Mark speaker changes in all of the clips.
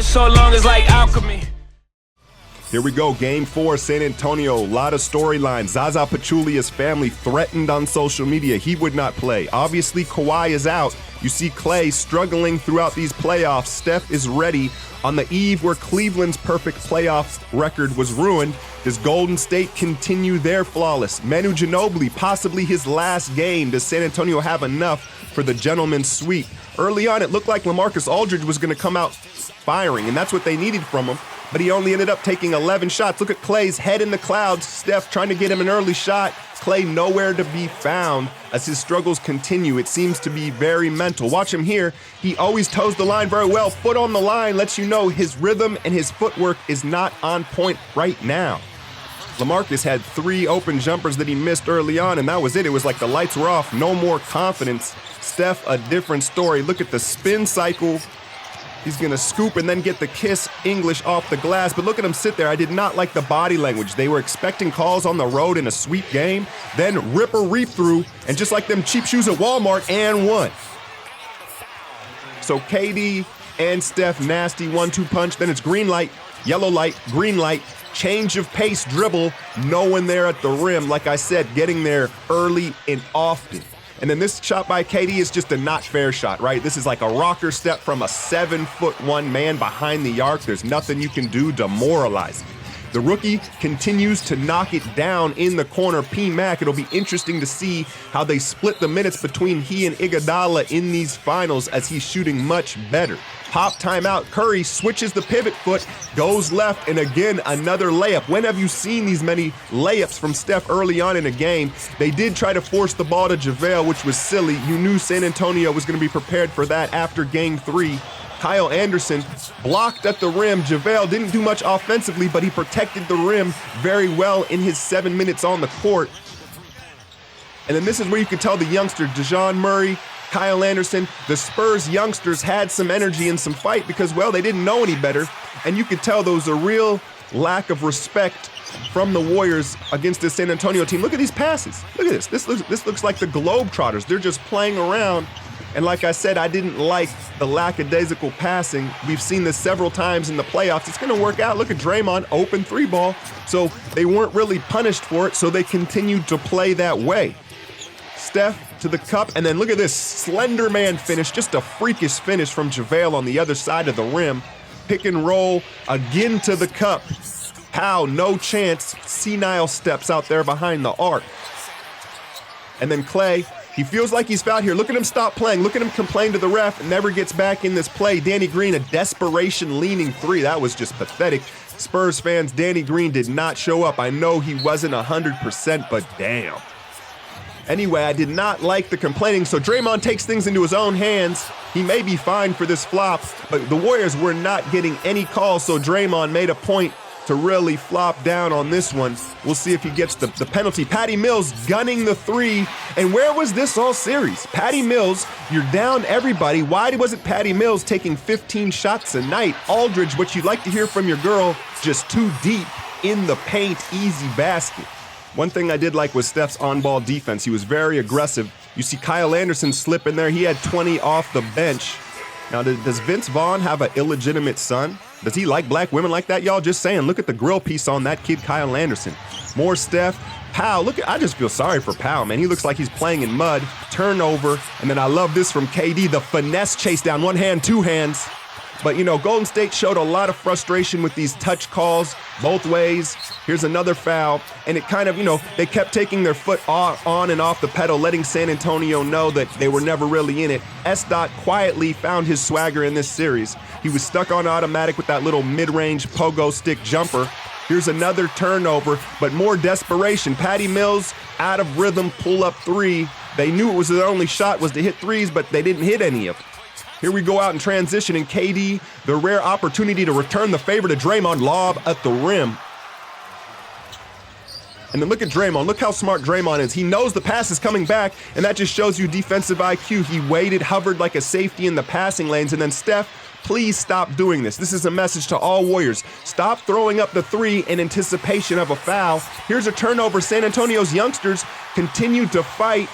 Speaker 1: so long it's like alchemy.
Speaker 2: Here we go, game 4, San Antonio. A lot of storylines. Zaza Pachulia's family threatened on social media he would not play. Obviously, Kawhi is out. You see Klay struggling throughout these playoffs. Steph is ready. On the eve where Cleveland's perfect playoff record was ruined, does Golden State continue their flawless? Manu Ginobili, possibly his last game. Does San Antonio have enough for the gentleman's sweep? Early on, it looked like LaMarcus Aldridge was going to come out firing, and that's what they needed from him. But he only ended up taking 11 shots. Look at Klay's head in the clouds. Steph trying to get him an early shot. Klay nowhere to be found as his struggles continue. It seems to be very mental. Watch him here. He always toes the line very well. Foot on the line lets you know his rhythm and his footwork is not on point right now. LaMarcus had 3 open jumpers that he missed early on, and that was it. It was like the lights were off. No more confidence. Steph, a different story. Look at the spin cycle. He's going to scoop and then get the kiss English off the glass. But look at him sit there. I did not like the body language. They were expecting calls on the road in a sweep game. Then rip or reap through. And just like them cheap shoes at Walmart, and one. So KD and Steph, nasty 1-2 punch. Then it's green light, yellow light, green light. Change of pace dribble. No one there at the rim. Like I said, getting there early and often. And then this shot by KD is just a not fair shot, right? This is like a rocker step from a 7'1" man behind the arc. There's nothing you can do. Demoralizing. The rookie continues to knock it down in the corner. P-Mac, it'll be interesting to see how they split the minutes between he and Iguodala in these finals as he's shooting much better. Pop timeout. Curry switches the pivot foot, goes left, and again, another layup. When have you seen these many layups from Steph early on in a game? They did try to force the ball to JaVale, which was silly. You knew San Antonio was going to be prepared for that after game 3. Kyle Anderson blocked at the rim. JaVale didn't do much offensively, but he protected the rim very well in his 7 minutes on the court. And then this is where you can tell the youngster, DeJounte Murray, Kyle Anderson, the Spurs youngsters had some energy and some fight because, well, they didn't know any better. And you could tell there was a real lack of respect from the Warriors against the San Antonio team. Look at these passes. Look at this. This looks like the Globetrotters. They're just playing around. And like I said, I didn't like the lackadaisical passing. We've seen this several times in the playoffs. It's going to work out. Look at Draymond, open 3-ball. So they weren't really punished for it, so they continued to play that way. Steph to the cup, and then look at this slender man finish, just a freakish finish from JaVale on the other side of the rim. Pick and roll again to the cup. Powell, no chance. Senile steps out there behind the arc. And then Klay, he feels like he's fouled here. Look at him stop playing. Look at him complain to the ref and never gets back in this play. Danny Green, a desperation leaning 3. That was just pathetic. Spurs fans, Danny Green did not show up. I know he wasn't 100%, but damn. Anyway, I did not like the complaining, so Draymond takes things into his own hands. He may be fined for this flop, but the Warriors were not getting any calls, so Draymond made a point to really flop down on this one. We'll see if he gets the penalty. Patty Mills gunning the 3, and where was this all series? Patty Mills, you're down everybody. Why wasn't Patty Mills taking 15 shots a night? Aldridge, what you'd like to hear from your girl, just too deep in the paint, easy basket. One thing I did like was Steph's on-ball defense. He was very aggressive. You see Kyle Anderson slip in there. He had 20 off the bench. Now, does Vince Vaughn have an illegitimate son? Does he like black women like that, y'all? Just saying, look at the grill piece on that kid, Kyle Anderson. More Steph. Powell, I just feel sorry for Powell, man. He looks like he's playing in mud. Turnover, and then I love this from KD, the finesse chase down, one hand, 2 hands. But, you know, Golden State showed a lot of frustration with these touch calls both ways. Here's another foul. And it kind of, you know, they kept taking their foot on and off the pedal, letting San Antonio know that they were never really in it. S-Dot quietly found his swagger in this series. He was stuck on automatic with that little mid-range pogo stick jumper. Here's another turnover, but more desperation. Patty Mills out of rhythm, pull-up 3. They knew it was their only shot was to hit 3s, but they didn't hit any of them. Here we go out in transition, and KD, the rare opportunity to return the favor to Draymond, lob at the rim. And then look at Draymond. Look how smart Draymond is. He knows the pass is coming back, and that just shows you defensive IQ. He waited, hovered like a safety in the passing lanes, and then Steph, please stop doing this. This is a message to all Warriors. Stop throwing up the 3 in anticipation of a foul. Here's a turnover. San Antonio's youngsters continue to fight.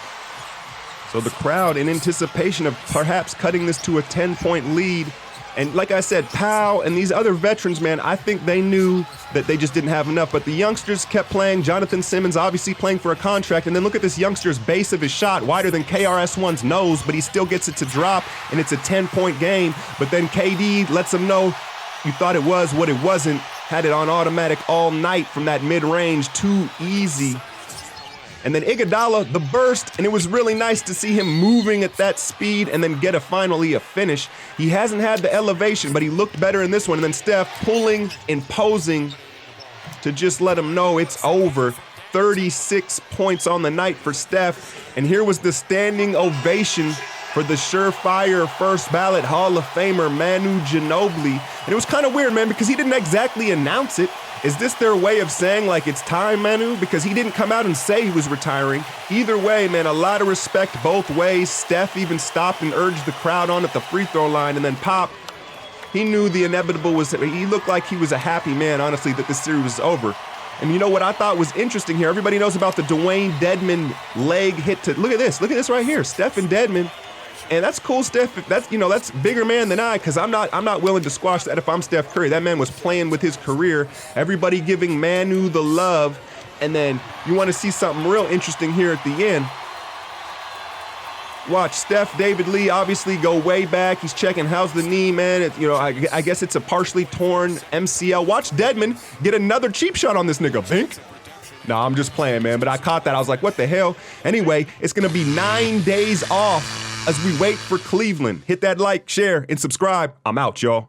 Speaker 2: So the crowd, in anticipation of perhaps cutting this to a 10-point lead, And like I said, Powell and these other veterans, man, I think they knew that they just didn't have enough. But the youngsters kept playing. Jonathan Simmons obviously playing for a contract. And then look at this youngster's base of his shot, wider than KRS-One's nose, but he still gets it to drop, and it's a 10-point game. But then KD lets him know you thought it was what it wasn't. Had it on automatic all night from that mid-range, too easy. And then Iguodala, the burst, and it was really nice to see him moving at that speed and then get finally a finish. He hasn't had the elevation, but he looked better in this one. And then Steph pulling, imposing to just let him know it's over. 36 points on the night for Steph. And here was the standing ovation for the surefire first ballot Hall of Famer Manu Ginobili. And it was kind of weird, man, because he didn't exactly announce it. Is this their way of saying, like, it's time, Manu? Because he didn't come out and say he was retiring. Either way, man, a lot of respect both ways. Steph even stopped and urged the crowd on at the free throw line. And then Pop, he knew the inevitable was, he looked like he was a happy man, honestly, that this series was over. And you know what I thought was interesting here? Everybody knows about the Dwayne Dedmon leg hit to, look at this right here. Steph and Dedmon. And that's cool, Steph. That's bigger man than I, because I'm not willing to squash that if I'm Steph Curry. That man was playing with his career. Everybody giving Manu the love. And then you want to see something real interesting here at the end. Watch Steph, David Lee obviously go way back. He's checking how's the knee, man. I guess it's a partially torn MCL. Watch Dedmon get another cheap shot on this nigga. Bink. No, I'm just playing, man. But I caught that. I was like, what the hell? Anyway, it's going to be 9 days off as we wait for Cleveland. Hit that like, share, and subscribe. I'm out, y'all.